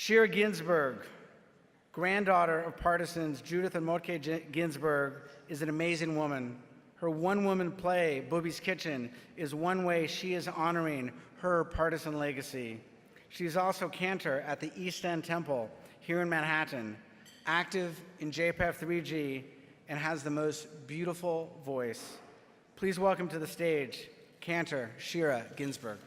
Shira Ginsburg, granddaughter of Partisans Judith and Motke Ginsburg, is an amazing woman. Her one-woman play, Booby's Kitchen, is one way she is honoring her partisan legacy. She is also Cantor at the East End Temple here in Manhattan, active in JPEF 3G, and has the most beautiful voice. Please welcome to the stage, Cantor Shira Ginsburg.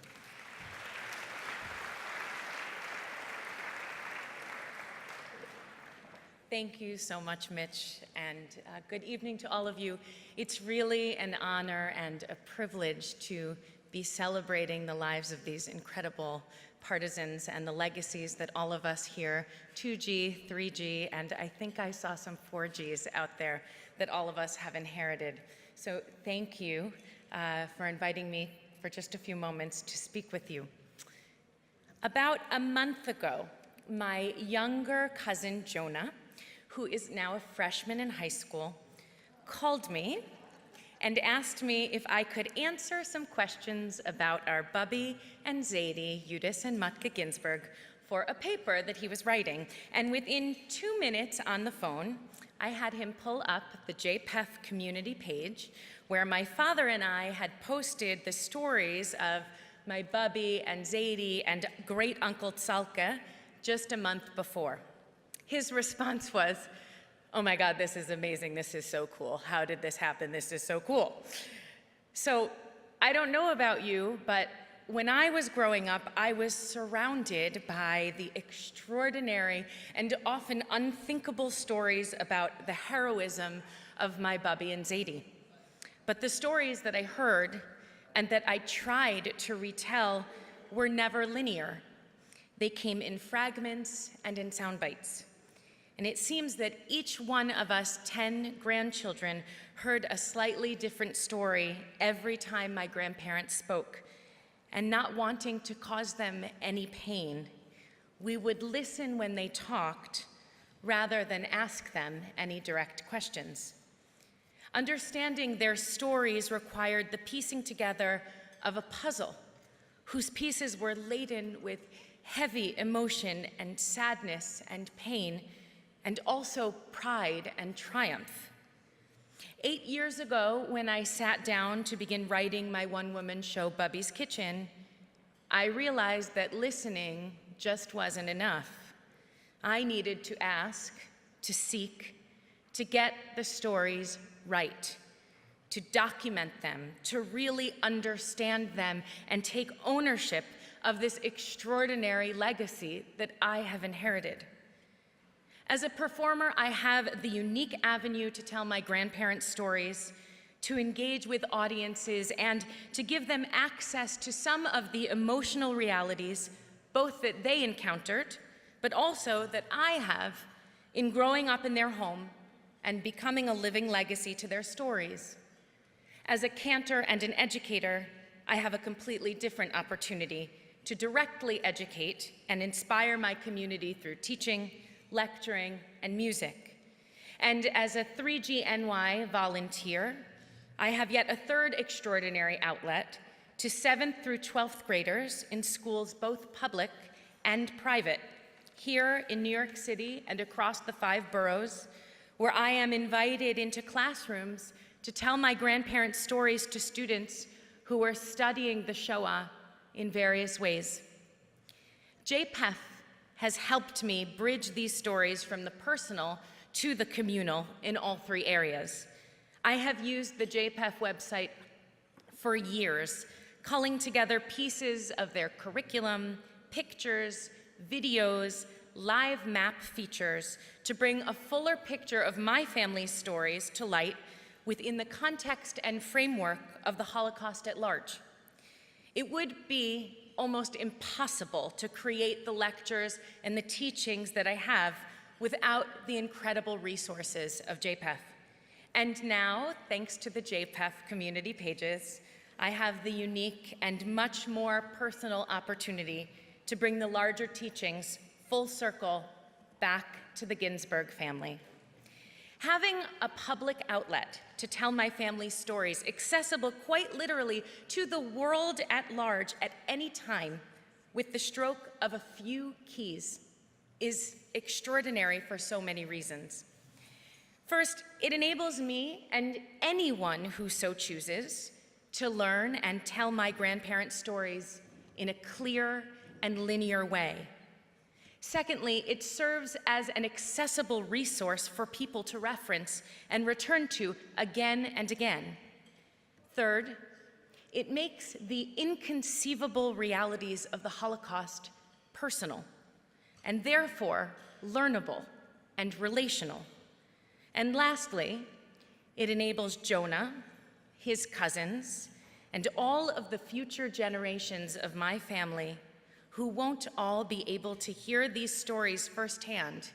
Thank you so much, Mitch, and good evening to all of you. It's really an honor and a privilege to be celebrating the lives of these incredible partisans and the legacies that all of us here, 2G, 3G, and I think I saw some 4Gs out there that all of us have inherited. So thank you for inviting me for just a few moments to speak with you. About a month ago, my younger cousin, Jonah, who is now a freshman in high school, called me and asked me if I could answer some questions about our Bubby and Zadie, Judith and Motke Ginsburg, for a paper that he was writing. And within 2 minutes on the phone, I had him pull up the JPEF community page where my father and I had posted the stories of my Bubby and Zadie and great Uncle Tzalka just a month before. His response was, "Oh my God, this is amazing. This is so cool. How did this happen? This is so cool." So I don't know about you, but when I was growing up, I was surrounded by the extraordinary and often unthinkable stories about the heroism of my Bubby and Zadie. But the stories that I heard and that I tried to retell were never linear. They came in fragments and in sound bites. And it seems that each one of us 10 grandchildren heard a slightly different story every time my grandparents spoke. And not wanting to cause them any pain, we would listen when they talked rather than ask them any direct questions. Understanding their stories required the piecing together of a puzzle whose pieces were laden with heavy emotion and sadness and pain, and also pride and triumph. 8 years ago, when I sat down to begin writing my one-woman show, Bubby's Kitchen, I realized that listening just wasn't enough. I needed to ask, to seek, to get the stories right, to document them, to really understand them, and take ownership of this extraordinary legacy that I have inherited. As a performer, I have the unique avenue to tell my grandparents' stories, to engage with audiences, and to give them access to some of the emotional realities, both that they encountered, but also that I have in growing up in their home and becoming a living legacy to their stories. As a cantor and an educator, I have a completely different opportunity to directly educate and inspire my community through teaching, lecturing, and music. And as a 3GNY volunteer, I have yet a third extraordinary outlet to 7th through 12th graders in schools both public and private, here in New York City and across the 5 boroughs, where I am invited into classrooms to tell my grandparents' stories to students who are studying the Shoah in various ways. JPEF has helped me bridge these stories from the personal to the communal in all 3 areas. I have used the JPEF website for years, culling together pieces of their curriculum, pictures, videos, live map features to bring a fuller picture of my family's stories to light within the context and framework of the Holocaust at large. It would be almost impossible to create the lectures and the teachings that I have without the incredible resources of JPEF. And now, thanks to the JPEF community pages, I have the unique and much more personal opportunity to bring the larger teachings full circle back to the Ginsburg family. Having a public outlet to tell my family's stories, accessible quite literally to the world at large at any time, with the stroke of a few keys, is extraordinary for so many reasons. First, it enables me and anyone who so chooses to learn and tell my grandparents' stories in a clear and linear way. Secondly, it serves as an accessible resource for people to reference and return to again and again. Third, it makes the inconceivable realities of the Holocaust personal, and therefore learnable and relational. And lastly, it enables Jonah, his cousins, and all of the future generations of my family who won't all be able to hear these stories firsthand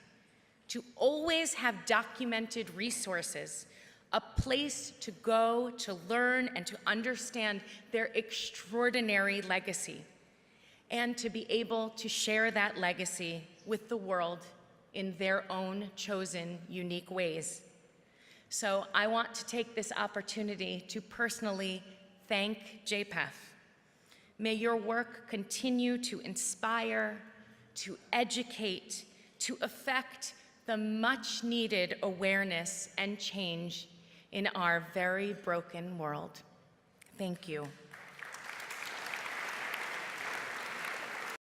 to always have documented resources, a place to go to learn and to understand their extraordinary legacy, and to be able to share that legacy with the world in their own chosen, unique ways. So I want to take this opportunity to personally thank JPEF. May your work continue to inspire, to educate, to affect the much-needed awareness and change in our very broken world. Thank you.